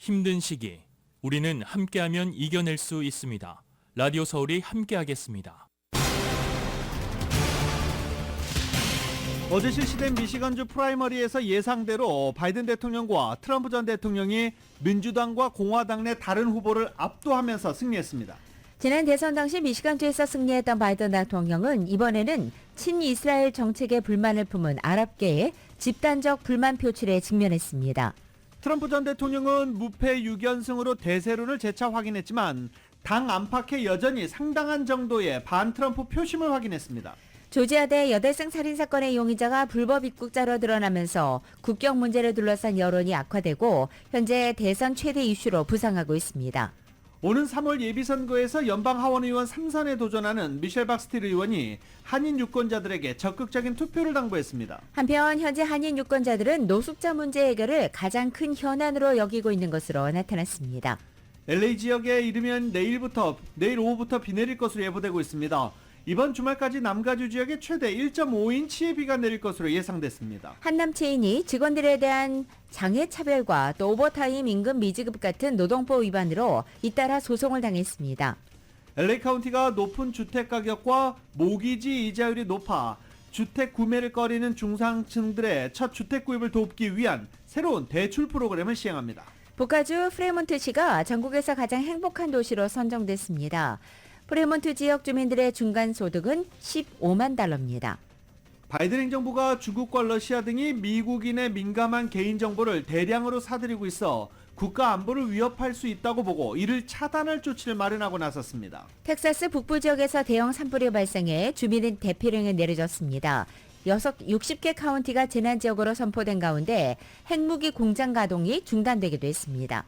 힘든 시기, 우리는 함께하면 이겨낼 수 있습니다. 라디오 서울이 함께하겠습니다. 어제 실시된 미시건주 프라이머리에서 예상대로 바이든 대통령과 트럼프 전 대통령이 민주당과 공화당 내 다른 후보를 압도하면서 승리했습니다. 지난 대선 당시 미시건주에서 승리했던 바이든 대통령은 이번에는 친이스라엘 정책에 불만을 품은 아랍계의 집단적 불만 표출에 직면했습니다. 트럼프 전 대통령은 무패 6연승으로 대세론을 재차 확인했지만 당 안팎에 여전히 상당한 정도의 반트럼프 표심을 확인했습니다. 조지아대 여대생 살인사건의 용의자가 불법 입국자로 드러나면서 국경 문제를 둘러싼 여론이 악화되고 현재 대선 최대 이슈로 부상하고 있습니다. 오는 3월 예비선거에서 연방하원의원 3선에 도전하는 미셸 박스틸 의원이 한인 유권자들에게 적극적인 투표를 당부했습니다. 한편 현재 한인 유권자들은 노숙자 문제 해결을 가장 큰 현안으로 여기고 있는 것으로 나타났습니다. LA 지역에 이르면 내일 오후부터 비 내릴 것으로 예보되고 있습니다. 이번 주말까지 남가주 지역에 최대 1.5인치의 비가 내릴 것으로 예상됐습니다. 한남체인이 직원들에 대한 장애차별과 또 오버타임 임금 미지급 같은 노동법 위반으로 잇따라 소송을 당했습니다. LA 카운티가 높은 주택가격과 모기지 이자율이 높아 주택 구매를 꺼리는 중상층들의 첫 주택 구입을 돕기 위한 새로운 대출 프로그램을 시행합니다. 북가주 프레몬트시가 전국에서 가장 행복한 도시로 선정됐습니다. 프레몬트 지역 주민들의 중간 소득은 15만 달러입니다. 바이든 행정부가 중국과 러시아 등이 미국인의 민감한 개인정보를 대량으로 사들이고 있어 국가 안보를 위협할 수 있다고 보고 이를 차단할 조치를 마련하고 나섰습니다. 텍사스 북부 지역에서 대형 산불이 발생해 주민의 대피령이 내려졌습니다. 60개 카운티가 재난 지역으로 선포된 가운데 핵무기 공장 가동이 중단되기도 했습니다.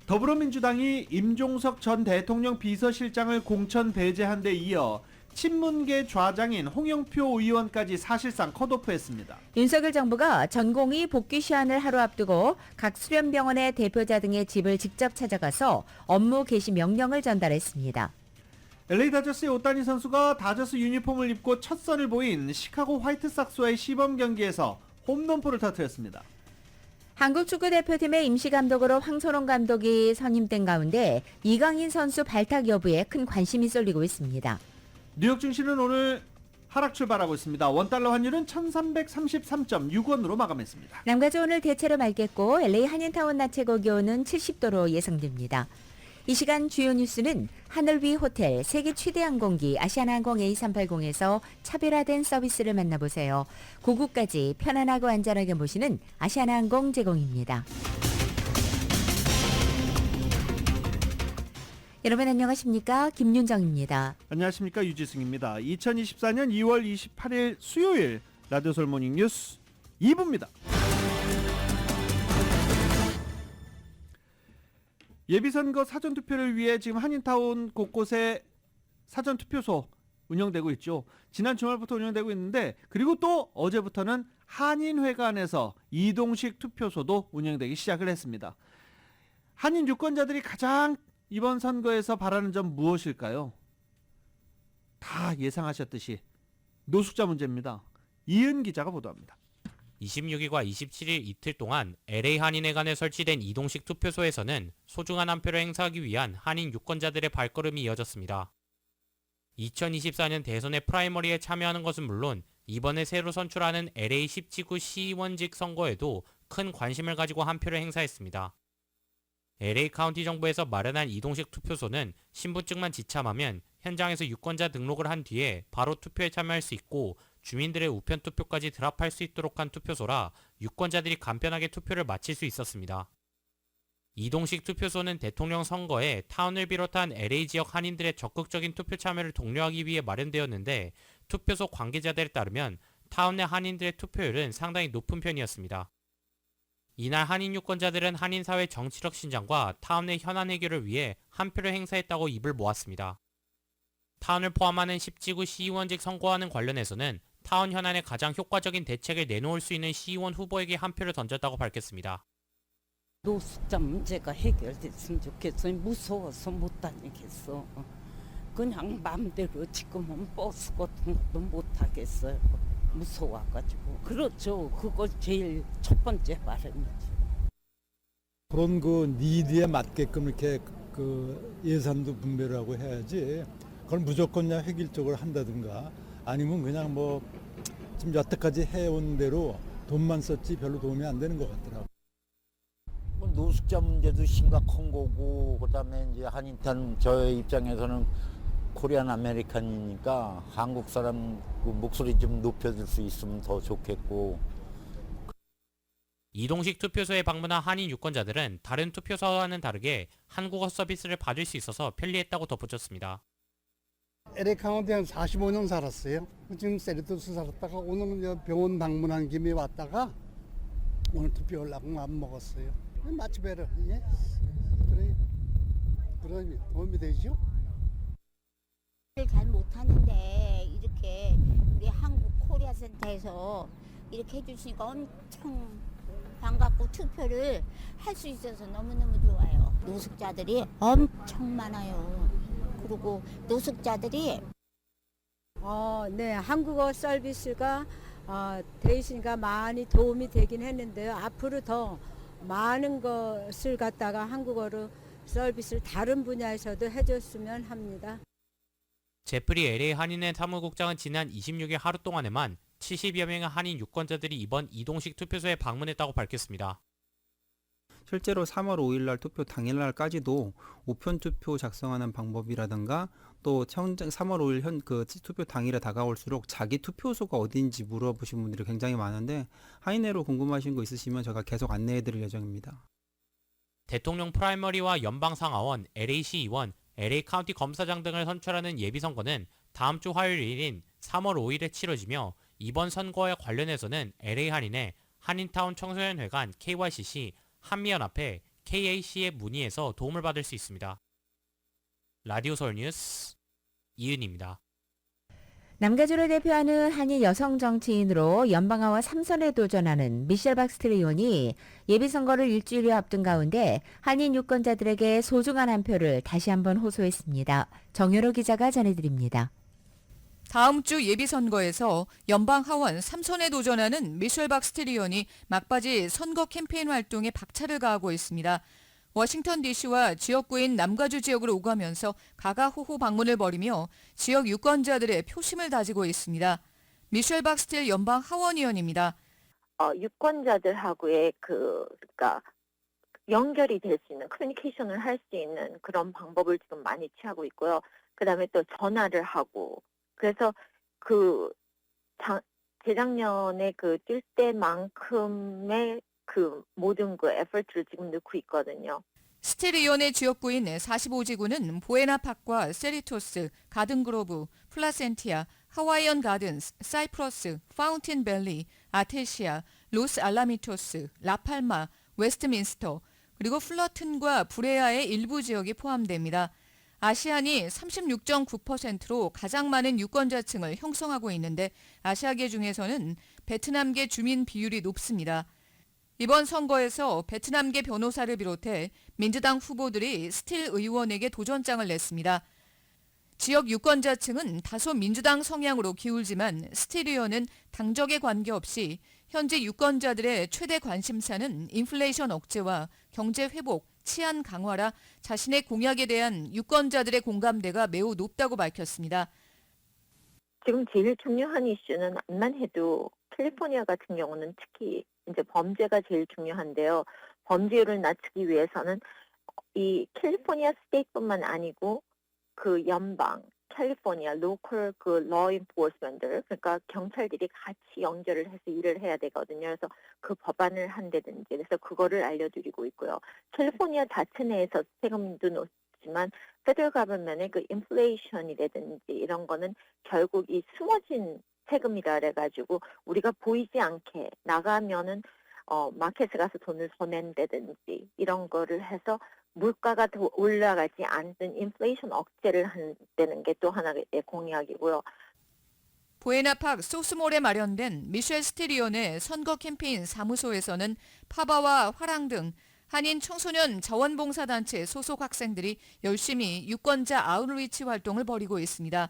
더불어민주당이 임종석 전 대통령 비서실장을 공천 배제한 데 이어 친문계 좌장인 홍영표 의원까지 사실상 컷오프했습니다. 윤석열 정부가 전공의 복귀 시한을 하루 앞두고 각 수련병원의 대표자 등의 집을 직접 찾아가서 업무 개시 명령을 전달했습니다. LA 다저스의 오타니 선수가 다저스 유니폼을 입고 첫 선을 보인 시카고 화이트삭스와의 시범 경기에서 홈런포를 터뜨렸습니다. 한국 축구대표팀의 임시감독으로 황선홍 감독이 선임된 가운데 이강인 선수 발탁 여부에 큰 관심이 쏠리고 있습니다. 뉴욕 증시는 오늘 하락 출발하고 있습니다. 원달러 환율은 1333.6원으로 마감했습니다. 남가주 오늘 대체로 맑겠고 LA 한인타운 낮 최고 기온은 70도로 예상됩니다. 이 시간 주요 뉴스는 하늘 위 호텔, 세계 최대 항공기 아시아나항공 A380에서 차별화된 서비스를 만나보세요. 고국까지 편안하고 안전하게 모시는 아시아나항공 제공입니다. 여러분 안녕하십니까? 김윤정입니다. 안녕하십니까? 유지승입니다. 2024년 2월 28일 수요일 라디오 서울 모닝 뉴스 2부입니다. 예비선거 사전투표를 위해 지금 한인타운 곳곳에 사전투표소 운영되고 있죠. 지난 주말부터 운영되고 있는데 그리고 또 어제부터는 한인회관에서 이동식 투표소도 운영되기 시작을 했습니다. 한인 유권자들이 가장 이번 선거에서 바라는 점 무엇일까요? 다 예상하셨듯이 노숙자 문제입니다. 이은 기자가 보도합니다. 26일과 27일 이틀 동안 LA 한인회관에 설치된 이동식 투표소에서는 소중한 한 표를 행사하기 위한 한인 유권자들의 발걸음이 이어졌습니다. 2024년 대선의 프라이머리에 참여하는 것은 물론 이번에 새로 선출하는 LA 10지구 시의원직 선거에도 큰 관심을 가지고 한 표를 행사했습니다. LA 카운티 정부에서 마련한 이동식 투표소는 신분증만 지참하면 현장에서 유권자 등록을 한 뒤에 바로 투표에 참여할 수 있고 주민들의 우편 투표까지 드랍할 수 있도록 한 투표소라 유권자들이 간편하게 투표를 마칠 수 있었습니다. 이동식 투표소는 대통령 선거에 타운을 비롯한 LA 지역 한인들의 적극적인 투표 참여를 독려하기 위해 마련되었는데 투표소 관계자들에 따르면 타운 내 한인들의 투표율은 상당히 높은 편이었습니다. 이날 한인 유권자들은 한인사회 정치력 신장과 타운 내 현안 해결을 위해 한 표를 행사했다고 입을 모았습니다. 타운을 포함하는 10지구 시의원직 선거와는 관련해서는 타운 현안에 가장 효과적인 대책을 내놓을 수 있는 시의원 후보에게 한 표를 던졌다고 밝혔습니다. 노숙자 문제가 해결됐으면 좋겠어요. 무서워서 못 다니겠어. 그냥 마음대로 지금은 버스 같은 것도 못 하겠어요. 무서워가지고. 그렇죠. 그거 제일 첫 번째 바람이죠. 그런 그 니드에 맞게끔 이렇게 그 예산도 분배를 하고 해야지. 그걸 무조건 그냥 획일적으로 한다든가 아니면 그냥 뭐 지금 여태까지 해온 대로 돈만 썼지 별로 도움이 안 되는 것 같더라고요. 노숙자 문제도 심각한 거고 그다음에 이제 한인타운 저의 입장에서는 코리안 아메리칸이니까 한국 사람 그 목소리 좀 높여줄 수 있으면 더 좋겠고. 이동식 투표소에 방문한 한인 유권자들은 다른 투표소와는 다르게 한국어 서비스를 받을 수 있어서 편리했다고 덧붙였습니다. LA 카운티에 한 45년 살았어요. 지금 세리토스 살았다가 오늘은 병원 방문한 김에 왔다가 오늘 투표하려고 마음 먹었어요. 마치 베러 예? 그래 도움이 되죠. 잘 못하는데 이렇게 우리 한국 코리아 센터에서 이렇게 해주시니까 엄청 반갑고 투표를 할 수 있어서 너무너무 좋아요. 노숙자들이 엄청 많아요. 그리고 노숙자들이 네, 한국어 서비스가 돼 있으니까 많이 도움이 되긴 했는데요. 앞으로 더 많은 것을 갖다가 한국어로 서비스를 다른 분야에서도 해줬으면 합니다. 제프리 LA 한인회 사무국장은 지난 26일 하루 동안에만 70여 명의 한인 유권자들이 이번 이동식 투표소에 방문했다고 밝혔습니다. 실제로 3월 5일 날 투표 당일 날까지도 우편 투표 작성하는 방법이라든가 또 3월 5일 그 투표 당일에 다가올수록 자기 투표소가 어딘지 물어보신 분들이 굉장히 많은데 한인회로 궁금하신 거 있으시면 제가 계속 안내해 드릴 예정입니다. 대통령 프라이머리와 연방상하원, LA시 의원, LA 카운티 검사장 등을 선출하는 예비선거는 다음 주 화요일 일인 3월 5일에 치러지며 이번 선거에 관련해서는 LA 한인회, 한인타운 청소년회관 KYCC, 한미연합회 KAC에 문의해서 도움을 받을 수 있습니다. 라디오 서울 뉴스 이은입니다. 남가주를 대표하는 한인 여성 정치인으로 연방하원 3선에 도전하는 미셸 박스트리 의원이 예비선거를 일주일여 앞둔 가운데 한인 유권자들에게 소중한 한 표를 다시 한번 호소했습니다. 정효로 기자가 전해드립니다. 다음 주 예비선거에서 연방하원 3선에 도전하는 미셸 박스트리 의원이 막바지 선거 캠페인 활동에 박차를 가하고 있습니다. 워싱턴 DC와 지역구인 남가주 지역으로 오가면서 가가호호 방문을 벌이며 지역 유권자들의 표심을 다지고 있습니다. 미셸 박스틸 연방 하원의원입니다. 유권자들하고의 그러니까 연결이 될 수 있는 커뮤니케이션을 할 수 있는 그런 방법을 지금 많이 취하고 있고요. 그다음에 또 전화를 하고 그래서 재작년에 뛸 때만큼의 모든 에포트를 지금 넣고 있거든요. 스틸 의원의 지역구인 45지구는 보에나팍과 세리토스, 가든그로브, 플라센티아, 하와이언 가든스, 사이프러스, 파운틴밸리, 아테시아, 로스 알라미토스, 라팔마, 웨스트민스터, 그리고 플러튼과 브레아의 일부 지역이 포함됩니다. 아시안이 36.9%로 가장 많은 유권자층을 형성하고 있는데 아시아계 중에서는 베트남계 주민 비율이 높습니다. 이번 선거에서 베트남계 변호사를 비롯해 민주당 후보들이 스틸 의원에게 도전장을 냈습니다. 지역 유권자층은 다소 민주당 성향으로 기울지만 스틸 의원은 당적에 관계없이 현재 유권자들의 최대 관심사는 인플레이션 억제와 경제 회복, 치안 강화라 자신의 공약에 대한 유권자들의 공감대가 매우 높다고 밝혔습니다. 지금 제일 중요한 이슈는 암만 해도 캘리포니아 같은 경우는 특히 이제 범죄가 제일 중요한데요. 범죄율을 낮추기 위해서는 이 캘리포니아 스테이트뿐만 아니고 연방, 캘리포니아 로컬 law enforcement들 그러니까 경찰들이 같이 연결을 해서 일을 해야 되거든요. 그래서 법안을 한다든지 그래서 그거를 알려드리고 있고요. 캘리포니아 자체 내에서 세금도 높지만 페더럴 가버먼의 인플레이션이라든지 이런 거는 결국 이 숨어진 세금이다 그래가지고 우리가 보이지 않게 나가면은 마켓에 가서 돈을 더 낸다든지 이런 거를 해서 물가가 더 올라가지 않는 인플레이션 억제를 한다는 게 또 하나의 공약이고요. 보에나팍 소스몰에 마련된 미셸 스틸 의원의 선거 캠페인 사무소에서는 파바와 화랑 등 한인 청소년 자원봉사단체 소속 학생들이 열심히 유권자 아웃리치 활동을 벌이고 있습니다.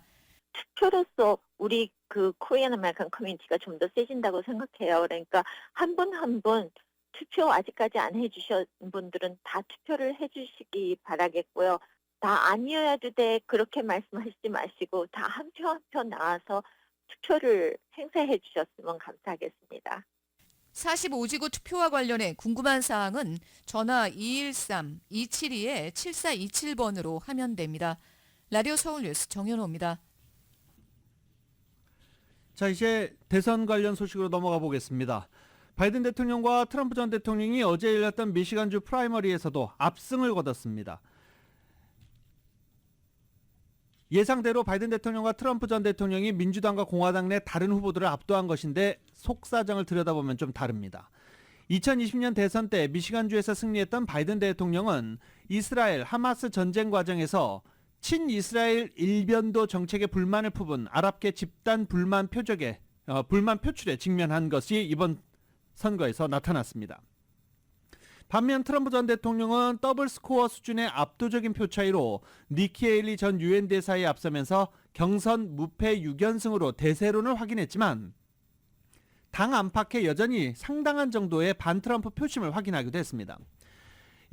투표로서 우리 코리안 아메리칸 커뮤니티가 좀 더 세진다고 생각해요. 그러니까 한 분 한 분 투표 아직까지 안 해주신 분들은 다 투표를 해주시기 바라겠고요. 다 아니어야도 돼 그렇게 말씀하시지 마시고 다 한 표 한 표 나와서 투표를 행사해 주셨으면 감사하겠습니다. 45지구 투표와 관련해 궁금한 사항은 전화 213-272-7427번으로 하면 됩니다. 라디오 서울 뉴스 정현호입니다. 자, 이제 대선 관련 소식으로 넘어가 보겠습니다. 바이든 대통령과 트럼프 전 대통령이 어제 열렸던 미시간주 프라이머리에서도 압승을 거뒀습니다. 예상대로 바이든 대통령과 트럼프 전 대통령이 민주당과 공화당 내 다른 후보들을 압도한 것인데 속사정을 들여다보면 좀 다릅니다. 2020년 대선 때 미시간주에서 승리했던 바이든 대통령은 이스라엘 하마스 전쟁 과정에서 친이스라엘 일변도 정책에 불만을 품은 아랍계 집단 불만 표출에 직면한 것이 이번 선거에서 나타났습니다. 반면 트럼프 전 대통령은 더블 스코어 수준의 압도적인 표 차이로 니키 헤일리 전 유엔 대사에 앞서면서 경선 무패 6연승으로 대세론을 확인했지만 당 안팎에 여전히 상당한 정도의 반트럼프 표심을 확인하기도 했습니다.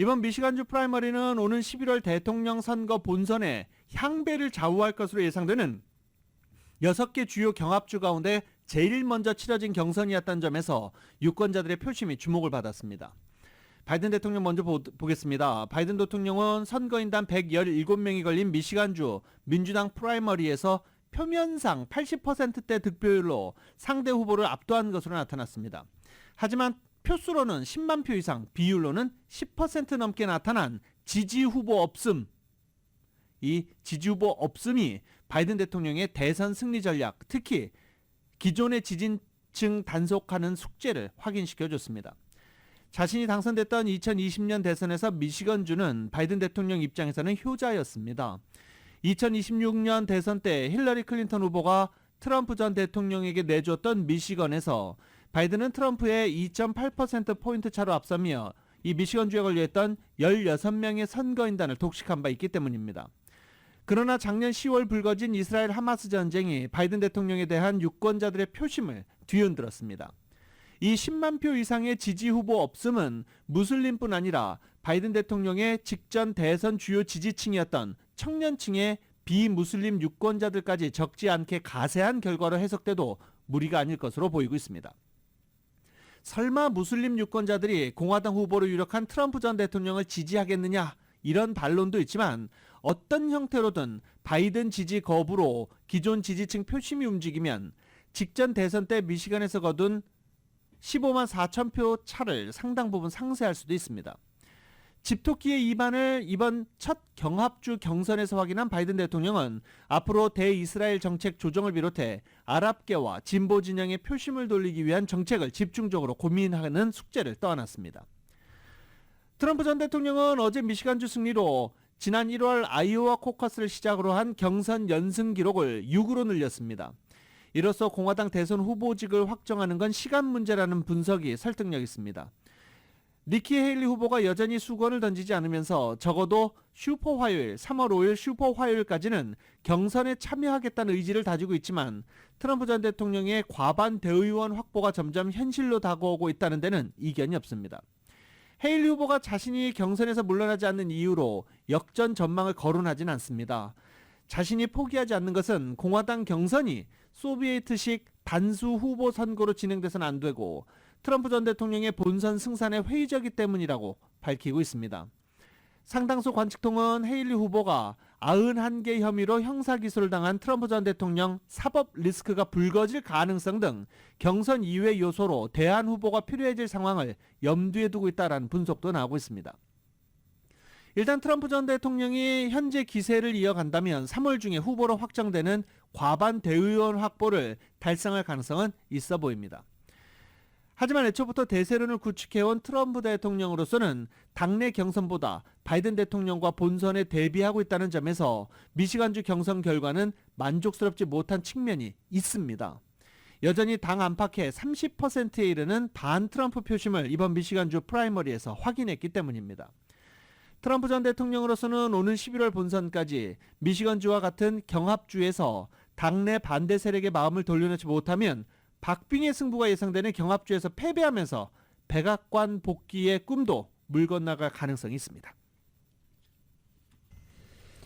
이번 미시간주 프라이머리는 오는 11월 대통령 선거 본선에 향배를 좌우할 것으로 예상되는 6개 주요 경합주 가운데 제일 먼저 치러진 경선이었다는 점에서 유권자들의 표심이 주목을 받았습니다. 바이든 대통령 먼저 보겠습니다. 바이든 대통령은 선거인단 117명이 걸린 미시간주 민주당 프라이머리에서 표면상 80%대 득표율로 상대 후보를 압도한 것으로 나타났습니다. 하지만 표수로는 10만 표 이상, 비율로는 10% 넘게 나타난 지지 후보 없음. 이 지지 후보 없음이 바이든 대통령의 대선 승리 전략, 특히 기존의 지지층 단속하는 숙제를 확인시켜줬습니다. 자신이 당선됐던 2020년 대선에서 미시건주는 바이든 대통령 입장에서는 효자였습니다. 2026년 대선 때 힐러리 클린턴 후보가 트럼프 전 대통령에게 내줬던 미시건에서 바이든은 트럼프의 2.8%포인트 차로 앞서며 이 미시건주에 걸려있던 16명의 선거인단을 독식한 바 있기 때문입니다. 그러나 작년 10월 불거진 이스라엘 하마스 전쟁이 바이든 대통령에 대한 유권자들의 표심을 뒤흔들었습니다. 이 10만 표 이상의 지지 후보 없음은 무슬림뿐 아니라 바이든 대통령의 직전 대선 주요 지지층이었던 청년층의 비무슬림 유권자들까지 적지 않게 가세한 결과로 해석돼도 무리가 아닐 것으로 보이고 있습니다. 설마 무슬림 유권자들이 공화당 후보로 유력한 트럼프 전 대통령을 지지하겠느냐 이런 반론도 있지만 어떤 형태로든 바이든 지지 거부로 기존 지지층 표심이 움직이면 직전 대선 때 미시간에서 거둔 15만 4천 표 차를 상당 부분 상쇄할 수도 있습니다. 집토끼의 입안을 이번 첫 경합주 경선에서 확인한 바이든 대통령은 앞으로 대이스라엘 정책 조정을 비롯해 아랍계와 진보 진영의 표심을 돌리기 위한 정책을 집중적으로 고민하는 숙제를 떠안았습니다. 트럼프 전 대통령은 어제 미시간주 승리로 지난 1월 아이오와 코커스를 시작으로 한 경선 연승 기록을 6으로 늘렸습니다. 이로써 공화당 대선 후보직을 확정하는 건 시간 문제라는 분석이 설득력 있습니다. 니키 헤일리 후보가 여전히 수건을 던지지 않으면서 적어도 슈퍼 화요일, 3월 5일 슈퍼 화요일까지는 경선에 참여하겠다는 의지를 다지고 있지만 트럼프 전 대통령의 과반 대의원 확보가 점점 현실로 다가오고 있다는 데는 이견이 없습니다. 헤일리 후보가 자신이 경선에서 물러나지 않는 이유로 역전 전망을 거론하진 않습니다. 자신이 포기하지 않는 것은 공화당 경선이 소비에트식 단수 후보 선거로 진행돼서는 안 되고 트럼프 전 대통령의 본선 승산에 회의적이기 때문이라고 밝히고 있습니다. 상당수 관측통은 헤일리 후보가 91개 혐의로 형사기소를 당한 트럼프 전 대통령 사법 리스크가 불거질 가능성 등 경선 이외 요소로 대안 후보가 필요해질 상황을 염두에 두고 있다는 분석도 나오고 있습니다. 일단 트럼프 전 대통령이 현재 기세를 이어간다면 3월 중에 후보로 확정되는 과반 대의원 확보를 달성할 가능성은 있어 보입니다. 하지만 애초부터 대세론을 구축해온 트럼프 대통령으로서는 당내 경선보다 바이든 대통령과 본선에 대비하고 있다는 점에서 미시간주 경선 결과는 만족스럽지 못한 측면이 있습니다. 여전히 당 안팎의 30%에 이르는 반 트럼프 표심을 이번 미시간주 프라이머리에서 확인했기 때문입니다. 트럼프 전 대통령으로서는 오는 11월 본선까지 미시건주와 같은 경합주에서 당내 반대 세력의 마음을 돌려놓지 못하면 박빙의 승부가 예상되는 경합주에서 패배하면서 백악관 복귀의 꿈도 물 건너갈 가능성이 있습니다.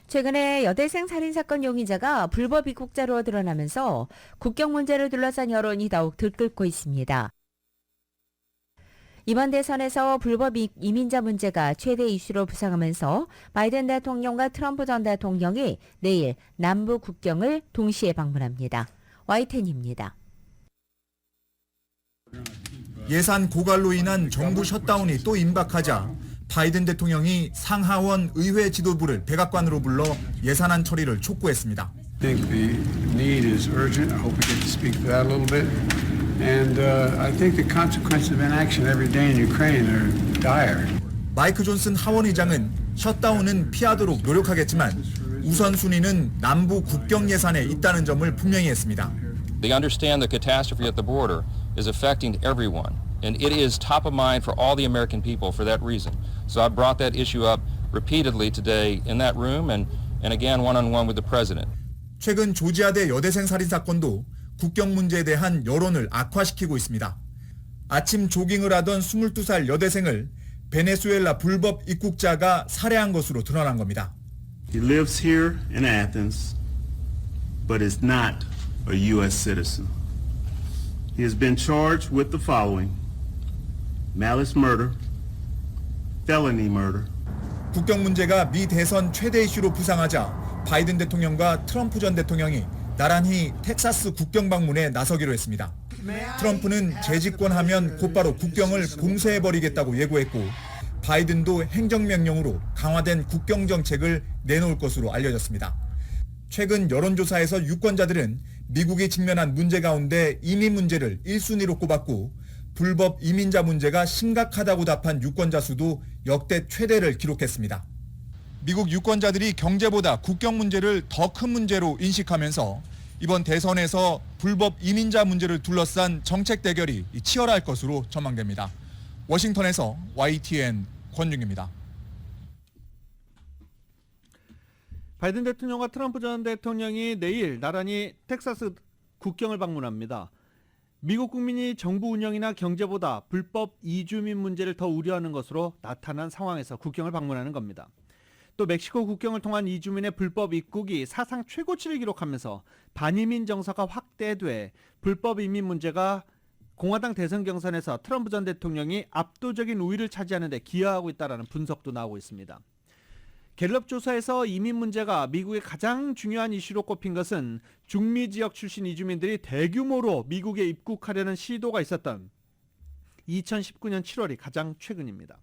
최근에 여대생 살인사건 용의자가 불법 입국자로 드러나면서 국경 문제를 둘러싼 여론이 더욱 들끓고 있습니다. 이번 대선에서 불법 이민자 문제가 최대 이슈로 부상하면서 바이든 대통령과 트럼프 전 대통령이 내일 남부 국경을 동시에 방문합니다. YTN입니다. 예산 고갈로 인한 정부 셧다운이 또 임박하자 바이든 대통령이 상하원 의회 지도부를 백악관으로 불러 예산안 처리를 촉구했습니다. I think the need is urgent. I hope we get to speak to that a little bit. And I think the consequences of inaction every day in Ukraine are dire. 마이크 존슨 하원 의장은 셧다운은 피하도록 노력하겠지만 우선순위는 남부 국경 예산에 있다는 점을 분명히 했습니다. They understand the catastrophe at the border is affecting everyone, and it is top of mind for all the American people for that reason. So I brought that issue up repeatedly today in that room and again one-on-one with the president. 최근 조지아대 여대생 살인 사건도 국경 문제에 대한 여론을 악화시키고 있습니다. 아침 조깅을 하던 22살 여대생을 베네수엘라 불법 입국자가 살해한 것으로 드러난 겁니다. He lives here in Athens, but is not a U.S. citizen. He has been charged with the following: malice murder, felony murder. 국경 문제가 미 대선 최대 이슈로 부상하자 바이든 대통령과 트럼프 전 대통령이 나란히 텍사스 국경 방문에 나서기로 했습니다. 트럼프는 재집권하면 곧바로 국경을 봉쇄해버리겠다고 예고했고 바이든도 행정명령으로 강화된 국경 정책을 내놓을 것으로 알려졌습니다. 최근 여론조사에서 유권자들은 미국이 직면한 문제 가운데 이민 문제를 1순위로 꼽았고 불법 이민자 문제가 심각하다고 답한 유권자 수도 역대 최대를 기록했습니다. 미국 유권자들이 경제보다 국경 문제를 더 큰 문제로 인식하면서 이번 대선에서 불법 이민자 문제를 둘러싼 정책 대결이 치열할 것으로 전망됩니다. 워싱턴에서 YTN 권중입니다. 바이든 대통령과 트럼프 전 대통령이 내일 나란히 텍사스 국경을 방문합니다. 미국 국민이 정부 운영이나 경제보다 불법 이주민 문제를 더 우려하는 것으로 나타난 상황에서 국경을 방문하는 겁니다. 또 멕시코 국경을 통한 이주민의 불법 입국이 사상 최고치를 기록하면서 반이민 정서가 확대돼 불법 이민 문제가 공화당 대선 경선에서 트럼프 전 대통령이 압도적인 우위를 차지하는 데 기여하고 있다는 분석도 나오고 있습니다. 갤럽 조사에서 이민 문제가 미국의 가장 중요한 이슈로 꼽힌 것은 중미 지역 출신 이주민들이 대규모로 미국에 입국하려는 시도가 있었던 2019년 7월이 가장 최근입니다.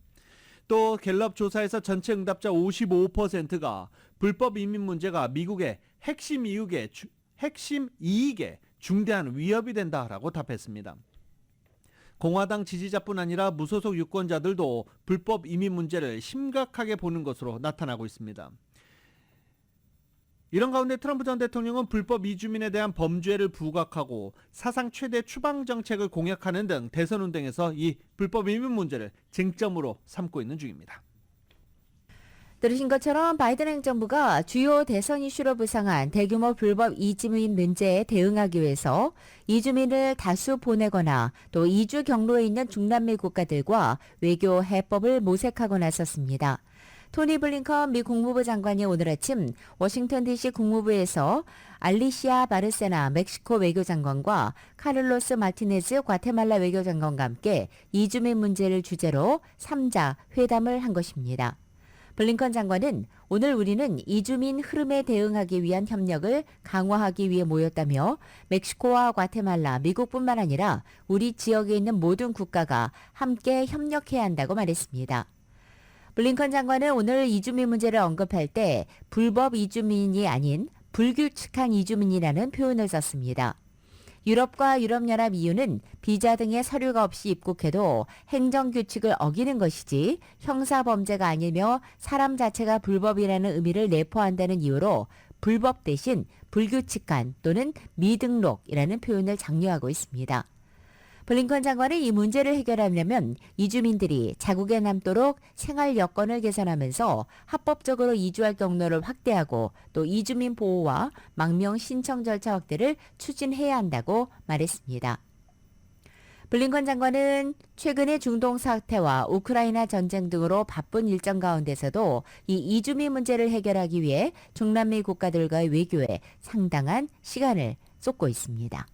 또 갤럽 조사에서 전체 응답자 55%가 불법 이민 문제가 미국의 핵심 이익에 중대한 위협이 된다라고 답했습니다. 공화당 지지자뿐 아니라 무소속 유권자들도 불법 이민 문제를 심각하게 보는 것으로 나타나고 있습니다. 이런 가운데 트럼프 전 대통령은 불법 이주민에 대한 범죄를 부각하고 사상 최대 추방 정책을 공약하는 등 대선 운동에서 이 불법 이민 문제를 쟁점으로 삼고 있는 중입니다. 들으신 것처럼 바이든 행정부가 주요 대선 이슈로 부상한 대규모 불법 이주민 문제에 대응하기 위해서 이주민을 다수 보내거나 또 이주 경로에 있는 중남미 국가들과 외교 해법을 모색하고 나섰습니다. 토니 블링컨 미 국무부 장관이 오늘 아침 워싱턴 DC 국무부에서 알리시아 바르세나 멕시코 외교장관과 카를로스 마티네즈 과테말라 외교장관과 함께 이주민 문제를 주제로 3자 회담을 한 것입니다. 블링컨 장관은 오늘 우리는 이주민 흐름에 대응하기 위한 협력을 강화하기 위해 모였다며 멕시코와 과테말라, 미국뿐만 아니라 우리 지역에 있는 모든 국가가 함께 협력해야 한다고 말했습니다. 블링컨 장관은 오늘 이주민 문제를 언급할 때 불법 이주민이 아닌 불규칙한 이주민이라는 표현을 썼습니다. 유럽과 유럽연합 EU는 비자 등의 서류가 없이 입국해도 행정규칙을 어기는 것이지 형사범죄가 아니며 사람 자체가 불법이라는 의미를 내포한다는 이유로 불법 대신 불규칙한 또는 미등록이라는 표현을 장려하고 있습니다. 블링컨 장관은 이 문제를 해결하려면 이주민들이 자국에 남도록 생활 여건을 개선하면서 합법적으로 이주할 경로를 확대하고 또 이주민 보호와 망명 신청 절차 확대를 추진해야 한다고 말했습니다. 블링컨 장관은 최근의 중동 사태와 우크라이나 전쟁 등으로 바쁜 일정 가운데서도 이 이주민 문제를 해결하기 위해 중남미 국가들과의 외교에 상당한 시간을 쏟고 있습니다.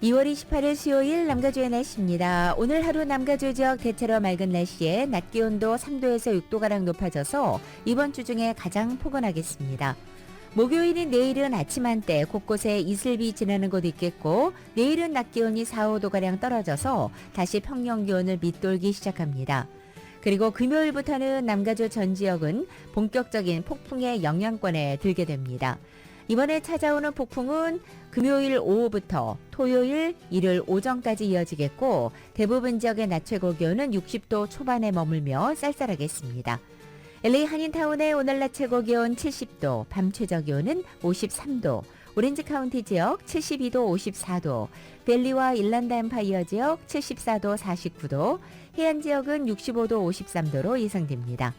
2월 28일 수요일 남가주의 날씨입니다. 오늘 하루 남가주 지역 대체로 맑은 날씨에 낮 기온도 3도에서 6도가량 높아져서 이번 주 중에 가장 포근하겠습니다. 목요일인 내일은 아침 한때 곳곳에 이슬비 지나는 곳 있겠고 내일은 낮 기온이 4, 5도가량 떨어져서 다시 평년 기온을 밑돌기 시작합니다. 그리고 금요일부터는 남가주 전 지역은 본격적인 폭풍의 영향권에 들게 됩니다. 이번에 찾아오는 폭풍은 금요일 오후부터 토요일, 일요일 오전까지 이어지겠고 대부분 지역의 낮 최고 기온은 60도 초반에 머물며 쌀쌀하겠습니다. LA 한인타운의 오늘 낮 최고 기온 70도, 밤 최저 기온은 53도, 오렌지 카운티 지역 72도, 54도, 벨리와 일란드 엠파이어 지역 74도, 49도, 해안 지역은 65도, 53도로 예상됩니다.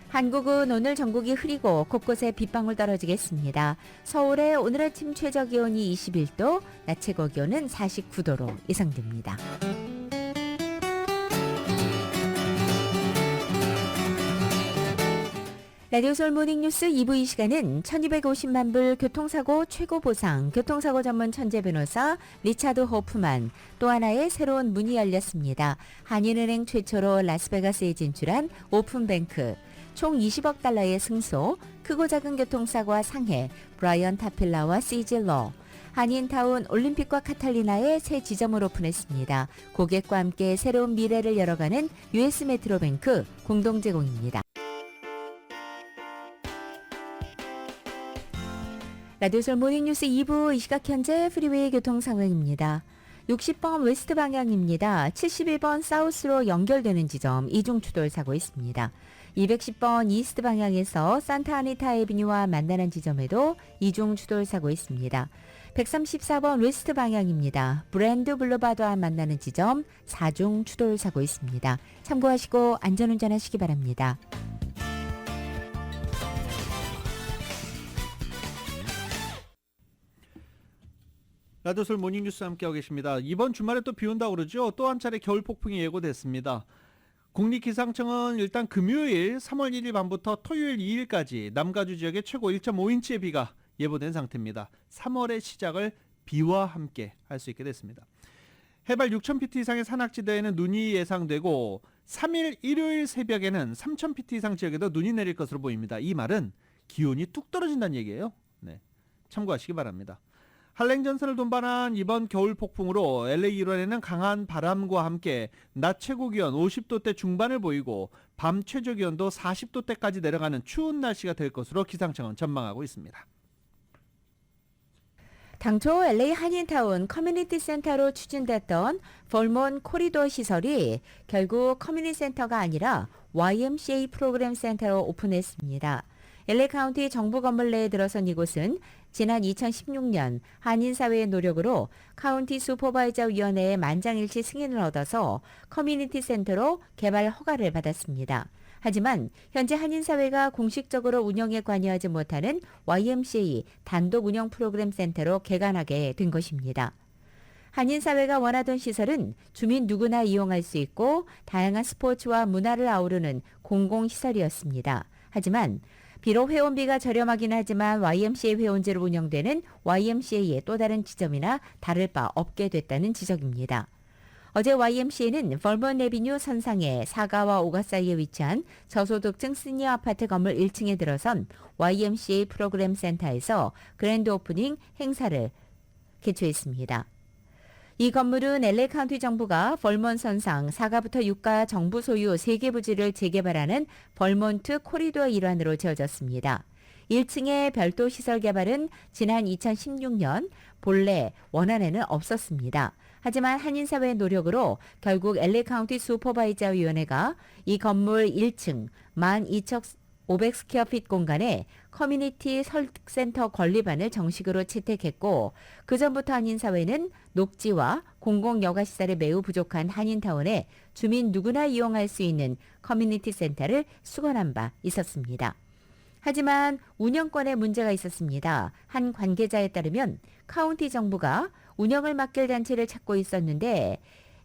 한국은 오늘 전국이 흐리고 곳곳에 빗방울 떨어지겠습니다. 서울의 오늘 아침 최저 기온이 21도, 낮 최고 기온은 49도로 예상됩니다. 라디오 서울 모닝뉴스 2부 이 시간은 1250만 불 교통사고 최고 보상, 교통사고 전문 천재 변호사 리차드 호프만, 또 하나의 새로운 문이 열렸습니다. 한인은행 최초로 라스베가스에 진출한 오픈뱅크, 총 20억 달러의 승소, 크고 작은 교통사고와 상해, 브라이언 타필라와 시질러, 한인타운 올림픽과 카탈리나의 새 지점을 오픈했습니다. 고객과 함께 새로운 미래를 열어가는 US 메트로뱅크 공동 제공입니다. 라디오 서울 모닝뉴스 2부 이 시각 현재 프리웨이 교통 상황입니다. 60번 웨스트 방향입니다. 71번 사우스로 연결되는 지점 이중 추돌 사고 있습니다. 210번 이스트 방향에서 산타아니타 에비뉴와 만나는 지점에도 이중 추돌 사고 있습니다. 134번 웨스트 방향입니다. 브랜드 블루바드와 만나는 지점 4중 추돌 사고 있습니다. 참고하시고 안전운전하시기 바랍니다. 라디오 서울 모닝뉴스 함께하고 계십니다. 이번 주말에 또 비 온다고 그러죠. 또 한 차례 겨울 폭풍이 예고됐습니다. 국립기상청은 일단 금요일 3월 1일 밤부터 토요일 2일까지 남가주 지역에 최고 1.5인치의 비가 예보된 상태입니다. 3월의 시작을 비와 함께 할 수 있게 됐습니다. 해발 6,000피트 이상의 산악지대에는 눈이 예상되고 3일 일요일 새벽에는 3,000피트 이상 지역에도 눈이 내릴 것으로 보입니다. 이 말은 기온이 뚝 떨어진다는 얘기예요. 네, 참고하시기 바랍니다. 한랭전선을 동반한 이번 겨울 폭풍으로 LA 일원에는 강한 바람과 함께 낮 최고 기온 50도대 중반을 보이고 밤 최저 기온도 40도대까지 내려가는 추운 날씨가 될 것으로 기상청은 전망하고 있습니다. 당초 LA 한인타운 커뮤니티 센터로 추진됐던 벌몬 코리도 시설이 결국 커뮤니티 센터가 아니라 YMCA 프로그램 센터로 오픈했습니다. LA 카운티 정부 건물 내에 들어선 이곳은 지난 2016년 한인사회의 노력으로 카운티 슈퍼바이저 위원회의 만장일치 승인을 얻어서 커뮤니티 센터로 개발 허가를 받았습니다. 하지만 현재 한인사회가 공식적으로 운영에 관여하지 못하는 YMCA 단독 운영 프로그램 센터로 개관하게 된 것입니다. 한인사회가 원하던 시설은 주민 누구나 이용할 수 있고 다양한 스포츠와 문화를 아우르는 공공시설이었습니다. 하지만 비록 회원비가 저렴하긴 하지만 YMCA 회원제로 운영되는 YMCA의 또 다른 지점이나 다를 바 없게 됐다는 지적입니다. 어제 YMCA는 벌먼 에비뉴 선상에 4가와 5가 사이에 위치한 저소득층 시니어 아파트 건물 1층에 들어선 YMCA 프로그램 센터에서 그랜드 오프닝 행사를 개최했습니다. 이 건물은 LA 카운티 정부가 벌몬 선상 4가부터 6가 정부 소유 3개 부지를 재개발하는 벌몬트 코리도어 일환으로 지어졌습니다. 1층의 별도 시설 개발은 지난 2016년 본래 원안에는 없었습니다. 하지만 한인사회의 노력으로 결국 LA 카운티 슈퍼바이저 위원회가 이 건물 1층 12,500스퀘어핏 공간에 커뮤니티 설득센터 건립안을 정식으로 채택했고 그 전부터 한인사회는 녹지와 공공여가시설이 매우 부족한 한인타운에 주민 누구나 이용할 수 있는 커뮤니티 센터를 수건한 바 있었습니다. 하지만 운영권에 문제가 있었습니다. 한 관계자에 따르면 카운티 정부가 운영을 맡길 단체를 찾고 있었는데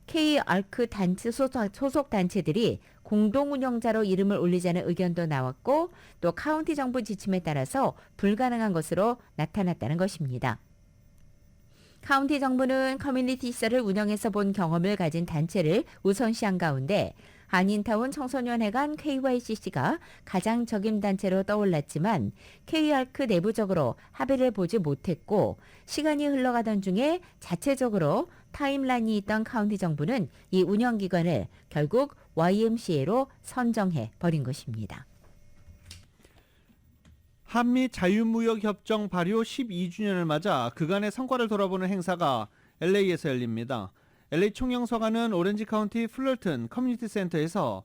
K-ARC 단체 소속 단체들이 공동 운영자로 이름을 올리자는 의견도 나왔고 또 카운티 정부 지침에 따라서 불가능한 것으로 나타났다는 것입니다. 카운티 정부는 커뮤니티 시설을 운영해서 본 경험을 가진 단체를 우선시한 가운데 한인타운 청소년회관 KYCC가 가장 적임 단체로 떠올랐지만 K-ARC 내부적으로 합의를 보지 못했고 시간이 흘러가던 중에 자체적으로 타임라인이 있던 카운티 정부는 이 운영기관을 결국 YMCA로 선정해 버린 것입니다. 한미 자유무역협정 발효 12주년을 맞아 그간의 성과를 돌아보는 행사가 LA에서 열립니다. LA 총영사관은 오렌지 카운티 플러튼 커뮤니티 센터에서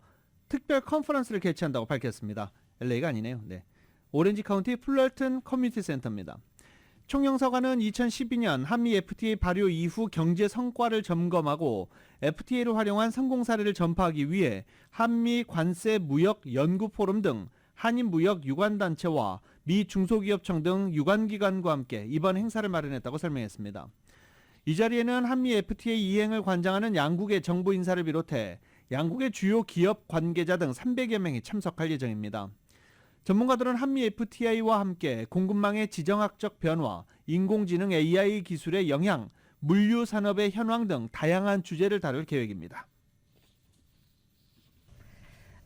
특별 컨퍼런스를 개최한다고 밝혔습니다. LA가 아니네요. 네. 오렌지 카운티 플러튼 커뮤니티 센터입니다. 총영사관은 2012년 한미 FTA 발효 이후 경제 성과를 점검하고 FTA를 활용한 성공 사례를 전파하기 위해 한미 관세 무역 연구 포럼 등 한인 무역 유관단체와 미 중소기업청 등 유관기관과 함께 이번 행사를 마련했다고 설명했습니다. 이 자리에는 한미 FTA 이행을 관장하는 양국의 정부 인사를 비롯해 양국의 주요 기업 관계자 등 300여 명이 참석할 예정입니다. 전문가들은 한미 FTA와 함께 공급망의 지정학적 변화, 인공지능 AI 기술의 영향, 물류 산업의 현황 등 다양한 주제를 다룰 계획입니다.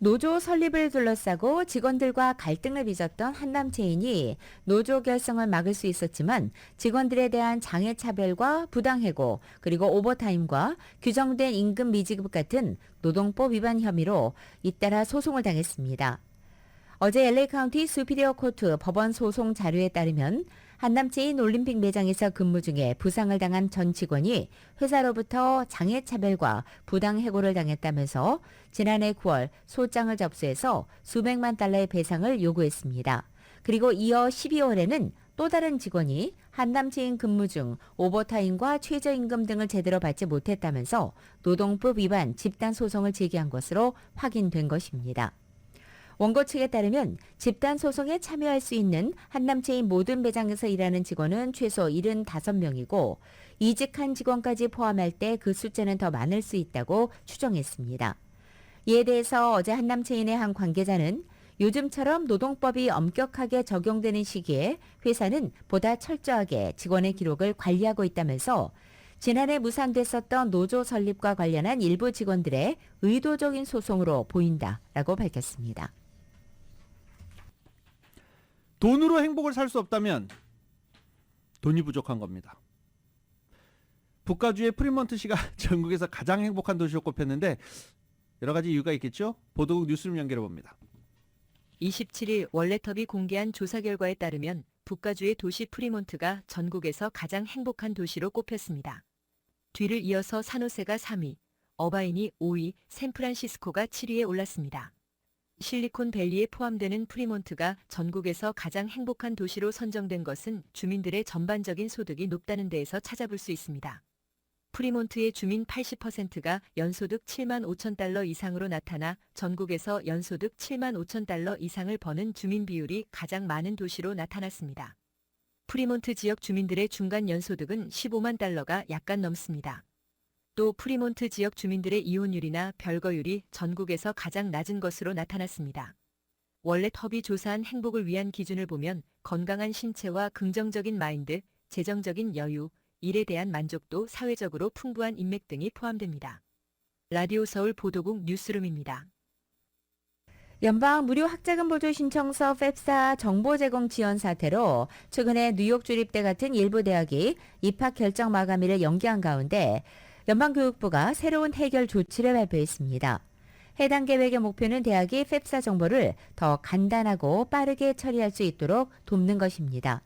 노조 설립을 둘러싸고 직원들과 갈등을 빚었던 한남체인이 노조 결성을 막을 수 있었지만 직원들에 대한 장애차별과 부당해고 그리고 오버타임과 규정된 임금 미지급 같은 노동법 위반 혐의로 잇따라 소송을 당했습니다. 어제 LA 카운티 수피리어 코트 법원 소송 자료에 따르면 한남체인 올림픽 매장에서 근무 중에 부상을 당한 전 직원이 회사로부터 장애차별과 부당해고를 당했다면서 지난해 9월 소장을 접수해서 수백만 달러의 배상을 요구했습니다. 그리고 이어 12월에는 또 다른 직원이 한남체인 근무 중 오버타임과 최저임금 등을 제대로 받지 못했다면서 노동법 위반 집단 소송을 제기한 것으로 확인된 것입니다. 원고 측에 따르면 집단 소송에 참여할 수 있는 한남체인 모든 매장에서 일하는 직원은 최소 75명이고 이직한 직원까지 포함할 때 그 숫자는 더 많을 수 있다고 추정했습니다. 이에 대해서 어제 한남체인의 한 관계자는 요즘처럼 노동법이 엄격하게 적용되는 시기에 회사는 보다 철저하게 직원의 기록을 관리하고 있다면서 지난해 무산됐었던 노조 설립과 관련한 일부 직원들의 의도적인 소송으로 보인다라고 밝혔습니다. 돈으로 행복을 살 수 없다면 돈이 부족한 겁니다. 북가주의 프리먼트시가 전국에서 가장 행복한 도시로 꼽혔는데 여러 가지 이유가 있겠죠? 보도국 뉴스룸 연결해 봅니다. 27일 월레터비 공개한 조사 결과에 따르면 북가주의 도시 프리몬트가 전국에서 가장 행복한 도시로 꼽혔습니다. 뒤를 이어서 산호세가 3위, 어바인이 5위, 샌프란시스코가 7위에 올랐습니다. 실리콘밸리에 포함되는 프리몬트가 전국에서 가장 행복한 도시로 선정된 것은 주민들의 전반적인 소득이 높다는 데에서 찾아볼 수 있습니다. 프리몬트의 주민 80%가 연소득 7만 5천 달러 이상으로 나타나 전국에서 연소득 7만 5천 달러 이상을 버는 주민 비율이 가장 많은 도시로 나타났습니다. 프리몬트 지역 주민들의 중간 연소득은 15만 달러가 약간 넘습니다. 또 프리몬트 지역 주민들의 이혼율이나 별거율이 전국에서 가장 낮은 것으로 나타났습니다. 월렛허비 조사한 행복을 위한 기준을 보면 건강한 신체와 긍정적인 마인드, 재정적인 여유, 일에 대한 만족도, 사회적으로 풍부한 인맥 등이 포함됩니다. 라디오 서울 보도국 뉴스룸입니다. 연방 무료 학자금 보조 신청서 팹사 정보 제공 지연 사태로 최근에 뉴욕 주립대 같은 일부 대학이 입학 결정 마감일을 연기한 가운데 연방교육부가 새로운 해결 조치를 발표했습니다. 해당 계획의 목표는 대학이 팹사 정보를 더 간단하고 빠르게 처리할 수 있도록 돕는 것입니다.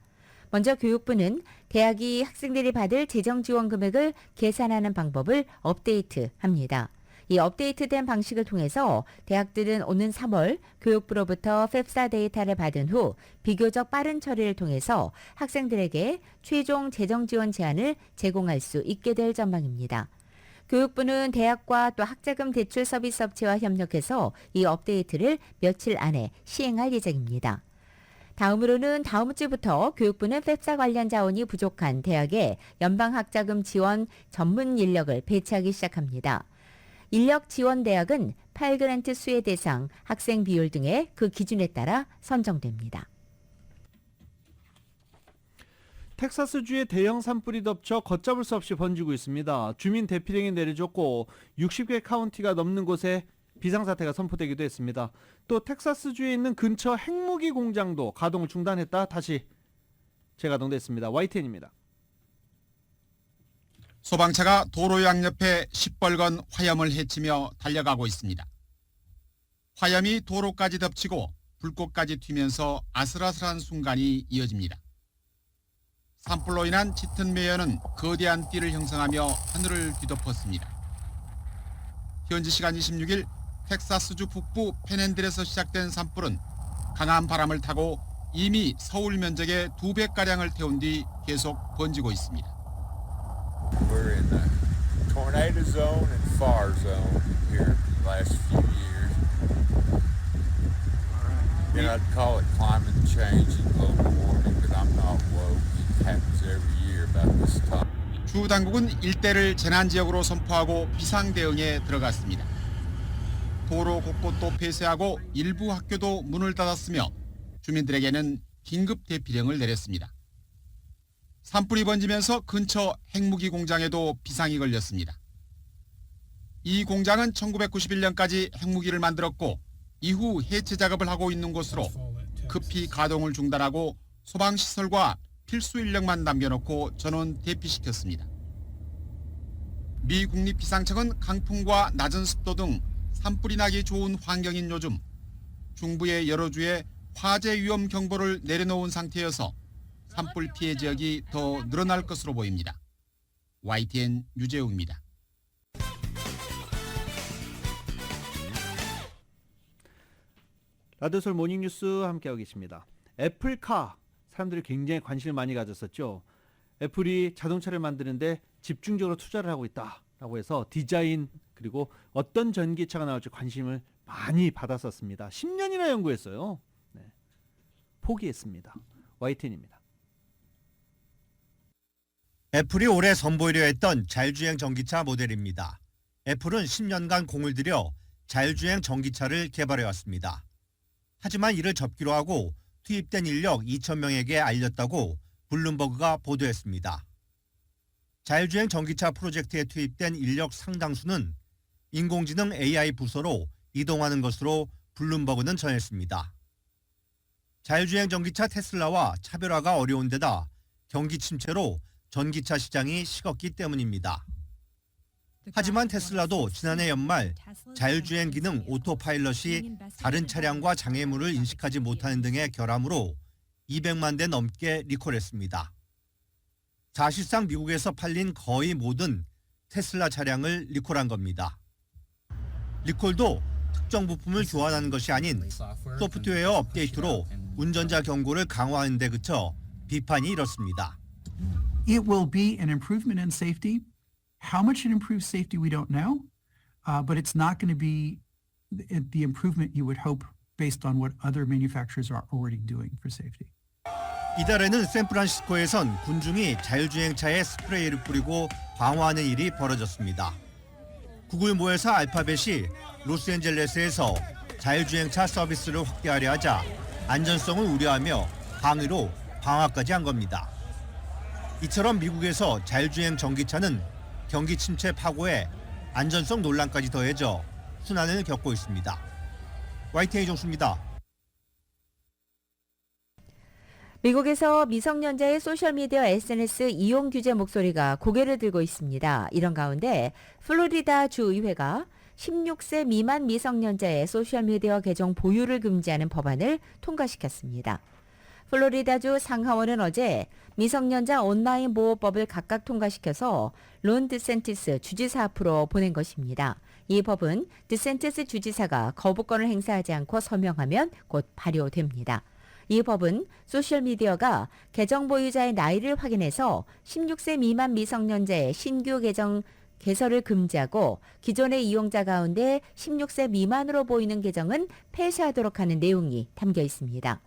먼저 교육부는 대학이 학생들이 받을 재정 지원 금액을 계산하는 방법을 업데이트합니다. 이 업데이트된 방식을 통해서 대학들은 오는 3월 교육부로부터 팹사 데이터를 받은 후 비교적 빠른 처리를 통해서 학생들에게 최종 재정 지원 제안을 제공할 수 있게 될 전망입니다. 교육부는 대학과 또 학자금 대출 서비스 업체와 협력해서 이 업데이트를 며칠 안에 시행할 예정입니다. 다음으로는 다음 주부터 교육부는 팹사 관련 자원이 부족한 대학에 연방학자금 지원 전문 인력을 배치하기 시작합니다. 인력 지원 대학은 8그랜트 수혜 대상, 학생 비율 등의 그 기준에 따라 선정됩니다. 텍사스주의 대형 산불이 덮쳐 걷잡을 수 없이 번지고 있습니다. 주민 대피령이 내려졌고 60개 카운티가 넘는 곳에 비상사태가 선포되기도 했습니다. 또 텍사스주에 있는 근처 핵무기 공장도 가동을 중단했다 다시 재가동됐습니다. YTN입니다. 소방차가 도로 양옆에 시뻘건 화염을 헤치며 달려가고 있습니다. 화염이 도로까지 덮치고 불꽃까지 튀면서 아슬아슬한 순간이 이어집니다. 산불로 인한 짙은 매연은 거대한 띠를 형성하며 하늘을 뒤덮었습니다. 현지 시간 26일 텍사스주 북부 페넨들에서 시작된 산불은 강한 바람을 타고 이미 서울 면적의 2배가량을 태운 뒤 계속 번지고 있습니다. We're in the tornado zone and fire zone here the last few years. And I'd call it climate change and global warming, but I'm not woke. It happens every year about this time. 주 당국은 일대를 재난지역으로 선포하고 비상대응에 들어갔습니다. 도로 곳곳도 폐쇄하고 일부 학교도 문을 닫았으며 주민들에게는 긴급 대피령을 내렸습니다. 산불이 번지면서 근처 핵무기 공장에도 비상이 걸렸습니다. 이 공장은 1991년까지 핵무기를 만들었고 이후 해체 작업을 하고 있는 곳으로 급히 가동을 중단하고 소방시설과 필수 인력만 남겨놓고 전원 대피시켰습니다. 미 국립기상청은 강풍과 낮은 습도 등 산불이 나기 좋은 환경인 요즘 중부의 여러 주에 화재 위험 경보를 내려놓은 상태여서 산불 피해 지역이 더 늘어날 것으로 보입니다. YTN 유재욱입니다. 라디오솔 모닝뉴스 함께하고 계십니다. 애플카 사람들이 굉장히 관심을 많이 가졌었죠. 애플이 자동차를 만드는데 집중적으로 투자를 하고 있다라고 해서 디자인 그리고 어떤 전기차가 나올지 관심을 많이 받았었습니다. 10년이나 연구했어요. 네. 포기했습니다. YTN입니다. 애플이 올해 선보이려 했던 자율주행 전기차 모델입니다. 애플은 10년간 공을 들여 자율주행 전기차를 개발해왔습니다. 하지만 이를 접기로 하고 투입된 인력 2,000명에게 알렸다고 블룸버그가 보도했습니다. 자율주행 전기차 프로젝트에 투입된 인력 상당수는 인공지능 AI 부서로 이동하는 것으로 블룸버그는 전했습니다. 자율주행 전기차 테슬라와 차별화가 어려운 데다 경기 침체로 전기차 시장이 식었기 때문입니다. 하지만 테슬라도 지난해 연말 자율주행 기능 오토파일럿이 다른 차량과 장애물을 인식하지 못하는 등의 결함으로 200만 대 넘게 리콜했습니다. 사실상 미국에서 팔린 거의 모든 테슬라 차량을 리콜한 겁니다. 리콜도 특정 부품을 교환하는 것이 아닌 소프트웨어 업데이트로 운전자 경고를 강화하는 데 그쳐 비판이 이렇습니다. It will be an improvement in safety. How much it improves safety, we don't know, but it's not going to be the improvement you would hope based on what other manufacturers are already doing for safety. 이달에는 샌프란시스코에선 군중이 자율주행차에 스프레이를 뿌리고 방어하는 일이 벌어졌습니다. 구글 모회사 알파벳이 로스앤젤레스에서 자율주행차 서비스를 확대하려 하자 안전성을 우려하며 항의로 방화까지 한 겁니다. 이처럼 미국에서 자율주행 전기차는 경기 침체 파고에 안전성 논란까지 더해져 순환을 겪고 있습니다. YTN 정수입니다. 미국에서 미성년자의 소셜미디어 SNS 이용 규제 목소리가 고개를 들고 있습니다. 이런 가운데 플로리다 주의회가 16세 미만 미성년자의 소셜미디어 계정 보유를 금지하는 법안을 통과시켰습니다. 플로리다주 상하원은 어제 미성년자 온라인 보호법을 각각 통과시켜서 론 드센티스 주지사 앞으로 보낸 것입니다. 이 법은 드센티스 주지사가 거부권을 행사하지 않고 서명하면 곧 발효됩니다. 이 법은 소셜미디어가 계정 보유자의 나이를 확인해서 16세 미만 미성년자의 신규 계정 개설을 금지하고 기존의 이용자 가운데 16세 미만으로 보이는 계정은 폐쇄하도록 하는 내용이 담겨 있습니다.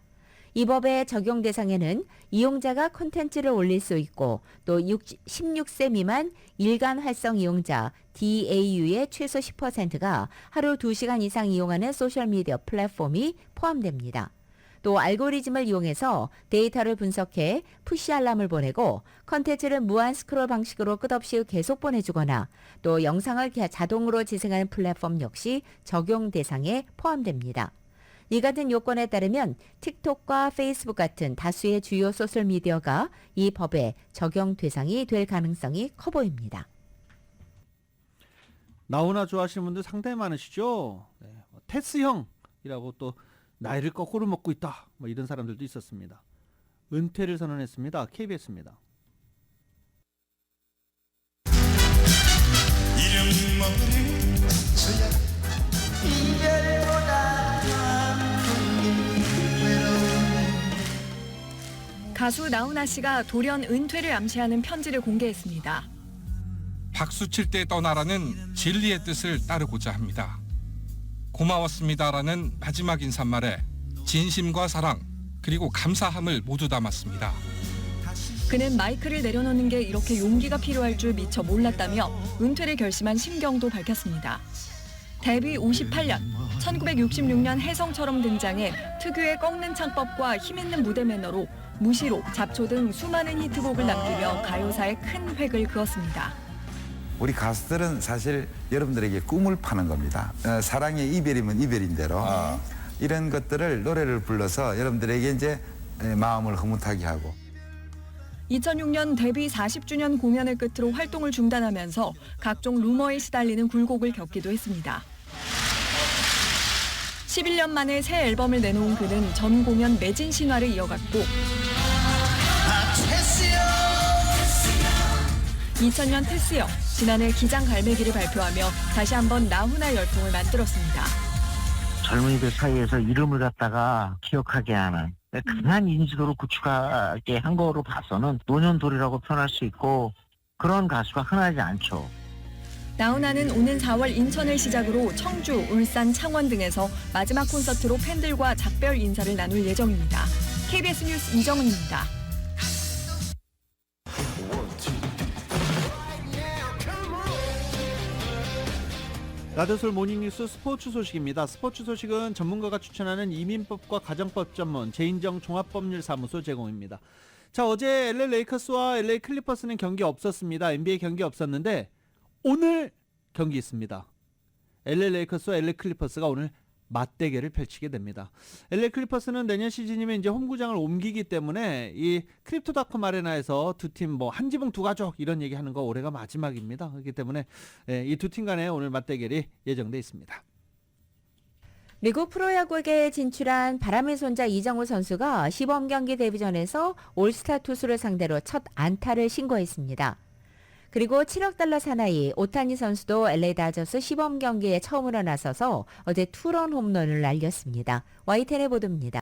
이 법의 적용 대상에는 이용자가 콘텐츠를 올릴 수 있고 또 16세 미만 일간 활성 이용자 DAU의 최소 10%가 하루 2시간 이상 이용하는 소셜미디어 플랫폼이 포함됩니다. 또 알고리즘을 이용해서 데이터를 분석해 푸시 알람을 보내고 콘텐츠를 무한 스크롤 방식으로 끝없이 계속 보내주거나 또 영상을 자동으로 재생하는 플랫폼 역시 적용 대상에 포함됩니다. 이 같은 요건에 따르면 틱톡과 페이스북 같은 다수의 주요 소셜미디어가 이 법의 적용 대상이 될 가능성이 커 보입니다. 나훈아 좋아하시는 분들 상당히 많으시죠. 네, 테스형이라고 또 나이를 거꾸로 먹고 있다. 뭐 이런 사람들도 있었습니다. 은퇴를 선언했습니다. KBS입니다. 가수 나훈아 씨가 돌연 은퇴를 암시하는 편지를 공개했습니다. 박수 칠 때 떠나라는 진리의 뜻을 따르고자 합니다. 고마웠습니다라는 마지막 인사말에 진심과 사랑 그리고 감사함을 모두 담았습니다. 그는 마이크를 내려놓는 게 이렇게 용기가 필요할 줄 미처 몰랐다며 은퇴를 결심한 심경도 밝혔습니다. 데뷔 58년, 1966년 혜성처럼 등장해 특유의 꺾는 창법과 힘있는 무대 매너로 무시로, 잡초 등 수많은 히트곡을 남기며 가요사에 큰 획을 그었습니다. 우리 가수들은 사실 여러분들에게 꿈을 파는 겁니다. 사랑의 이별이면 이별인 대로 이런 것들을 노래를 불러서 여러분들에게 이제 마음을 흐뭇하게 하고. 2006년 데뷔 40주년 공연을 끝으로 활동을 중단하면서 각종 루머에 시달리는 굴곡을 겪기도 했습니다. 11년 만에 새 앨범을 내놓은 그는 전 공연 매진 신화를 이어갔고 2000년 테스형, 지난해 기장 갈매기를 발표하며 다시 한번 나훈아 열풍을 만들었습니다. 젊은이들 사이에서 이름을 갖다가 기억하게 하는 강한 인지도를 구축하게 한 거로 봐서는 노년돌이라고 표현할 수 있고 그런 가수가 흔하지 않죠. 나훈아는 오는 4월 인천을 시작으로 청주, 울산, 창원 등에서 마지막 콘서트로 팬들과 작별 인사를 나눌 예정입니다. KBS 뉴스 이정은입니다. 라디오솔 모닝뉴스 스포츠 소식입니다. 스포츠 소식은 전문가가 추천하는 이민법과 가정법 전문 제인정 종합법률사무소 제공입니다. 자, 어제 LA 레이커스와 LA 클리퍼스는 경기 없었습니다. NBA 경기 없었는데 오늘 경기 있습니다. LA 레이커스와 LA 클리퍼스가 오늘 맞대결을 펼치게 됩니다. LA 클리퍼스는 내년 시즌이면 이제 홈구장을 옮기기 때문에 이 크립토닷컴 아레나에서 두 팀 뭐 한 지붕 두 가족 이런 얘기하는 거 올해가 마지막입니다. 그렇기 때문에 이 두 팀 간에 오늘 맞대결이 예정돼 있습니다. 미국 프로야구에 진출한 바람의 손자 이정우 선수가 시범 경기 데뷔전에서 올스타 투수를 상대로 첫 안타를 신고했습니다. 그리고 7억 달러 사나이 오타니 선수도 LA 다저스 시범 경기에 처음으로 나서서 어제 투런 홈런을 날렸습니다. YTN의 보도입니다.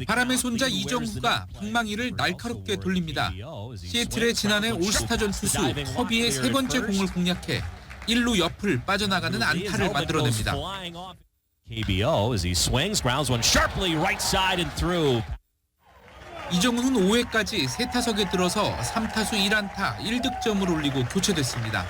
바람의 손자 이정후가 방망이를 날카롭게 돌립니다. 시애틀의 지난해 올스타전 투수 커비의 세 번째 공을 공략해 1루 옆을 빠져나가는 안타를 만들어냅니다. 이정훈은 5회까지 세 타석에 들어서 3타수 1안타 1득점을 올리고 교체됐습니다.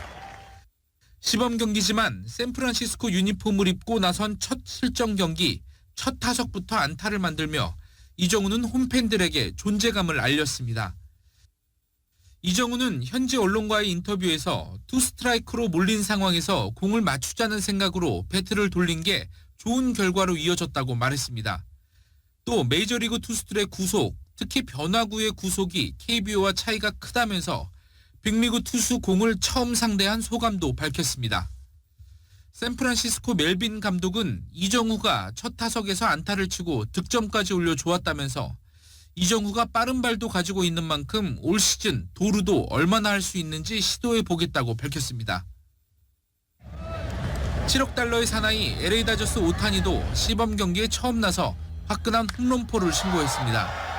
시범 경기지만 샌프란시스코 유니폼을 입고 나선 첫 실전 경기, 첫 타석부터 안타를 만들며 이정훈은 홈팬들에게 존재감을 알렸습니다. 이정훈은 현지 언론과의 인터뷰에서 투 스트라이크로 몰린 상황에서 공을 맞추자는 생각으로 배트를 돌린 게 좋은 결과로 이어졌다고 말했습니다. 또 메이저리그 투수들의 구속, 특히 변화구의 구속이 KBO와 차이가 크다면서 빅리그 투수 공을 처음 상대한 소감도 밝혔습니다. 샌프란시스코 멜빈 감독은 이정후가 첫 타석에서 안타를 치고 득점까지 올려 좋았다면서 이정후가 빠른 발도 가지고 있는 만큼 올 시즌 도루도 얼마나 할 수 있는지 시도해 보겠다고 밝혔습니다. 7억 달러의 사나이 LA 다저스 오타니도 시범 경기에 처음 나서 화끈한 홈런포를 신고했습니다.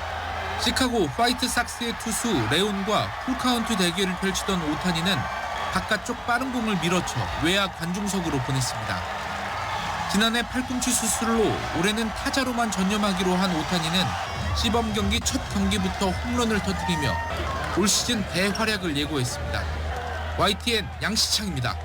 시카고 화이트삭스의 투수 레온과 풀카운트 대결을 펼치던 오타니는 바깥쪽 빠른 공을 밀어쳐 외야 관중석으로 보냈습니다. 지난해 팔꿈치 수술로 올해는 타자로만 전념하기로 한 오타니는 시범 경기 첫 경기부터 홈런을 터뜨리며 올 시즌 대활약을 예고했습니다. YTN 양시창입니다.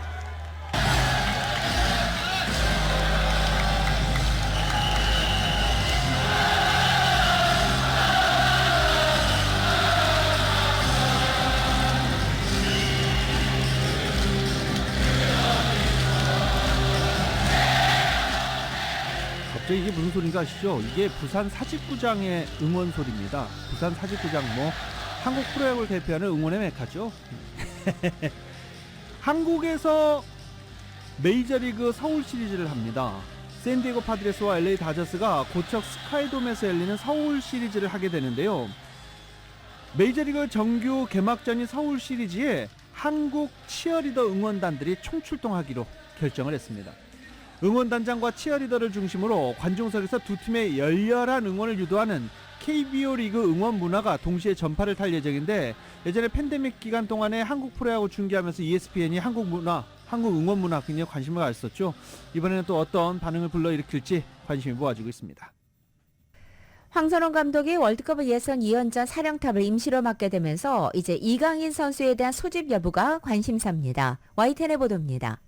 갑자기 이게 무슨 소리인가 아시죠? 이게 부산 사직구장의 응원 소리입니다. 부산 사직구장 한국 프로야구를 대표하는 응원의 메카죠. 한국에서 메이저리그 서울 시리즈를 합니다. 샌디에고 파드레스와 LA 다저스가 고척 스카이돔에서 열리는 서울 시리즈를 하게 되는데요. 메이저리그 정규 개막전인 서울 시리즈에 한국 치어리더 응원단들이 총출동하기로 결정을 했습니다. 응원단장과 치어리더를 중심으로 관중석에서 두 팀의 열렬한 응원을 유도하는 KBO 리그 응원 문화가 동시에 전파를 탈 예정인데, 예전에 팬데믹 기간 동안에 한국 프로야구 중계하면서 ESPN이 한국 응원 문화 굉장히 관심을 가졌었죠. 이번에는 또 어떤 반응을 불러일으킬지 관심이 모아지고 있습니다. 황선홍 감독이 월드컵 예선 2연전 사령탑을 임시로 맡게 되면서 이제 이강인 선수에 대한 소집 여부가 관심사입니다. YTN의 보도입니다.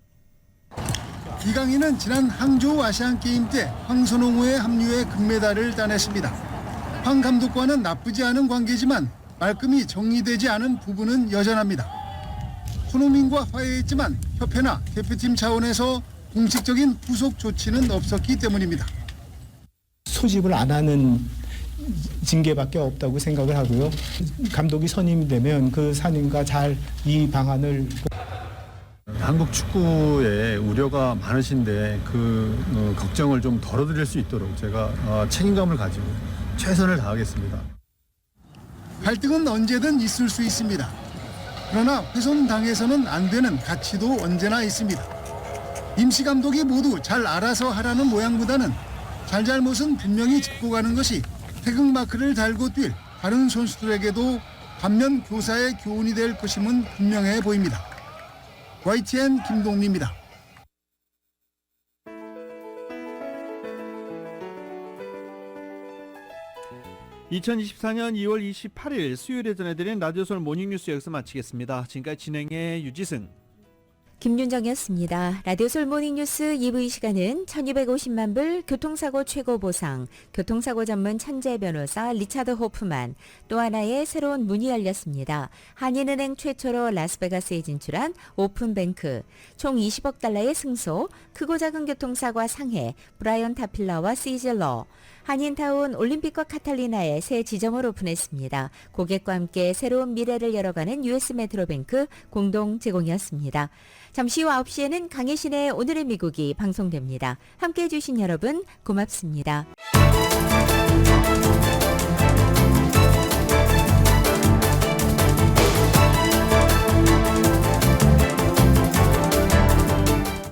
이강인은 지난 항저우 아시안게임 때 황선홍호의 합류에 금메달을 따냈습니다. 황 감독과는 나쁘지 않은 관계지만 말끔히 정리되지 않은 부분은 여전합니다. 손흥민과 화해했지만 협회나 대표팀 차원에서 공식적인 후속 조치는 없었기 때문입니다. 소집을 안 하는 징계밖에 없다고 생각을 하고요. 감독이 선임이 되면 그 선임과 잘 이 방안을 한국 축구에 우려가 많으신데 그 걱정을 좀 덜어드릴 수 있도록 제가 책임감을 가지고 최선을 다하겠습니다. 갈등은 언제든 있을 수 있습니다. 그러나 훼손당해서는 안 되는 가치도 언제나 있습니다. 임시 감독이 모두 잘 알아서 하라는 모양보다는 잘잘못은 분명히 짚고 가는 것이 태극마크를 달고 뛸 다른 선수들에게도 반면 교사의 교훈이 될 것임은 분명해 보입니다. YTN 김동리입니다. (2024년 2월 28일) 수요일에 전해드린 라디오솔 모닝뉴스 여기서 마치겠습니다. 지금까지 진행의 유지승, 김윤정이었습니다. 라디오솔 모닝뉴스 2부 이 시간은 1250만 불 교통사고 최고 보상, 교통사고 전문 천재 변호사 리차드 호프만, 또 하나의 새로운 문이 열렸습니다. 한인은행 최초로 라스베가스에 진출한 오픈뱅크, 총 20억 달러의 승소, 크고 작은 교통사고와 상해, 브라이언 타필러와 시즐러, 한인타운 올림픽과 카탈리나에 새 지점을 오픈했습니다. 고객과 함께 새로운 미래를 열어가는 US 메트로뱅크 공동 제공이었습니다. 잠시 후 9시에는 강혜신의 오늘의 미국이 방송됩니다. 함께해 주신 여러분 고맙습니다.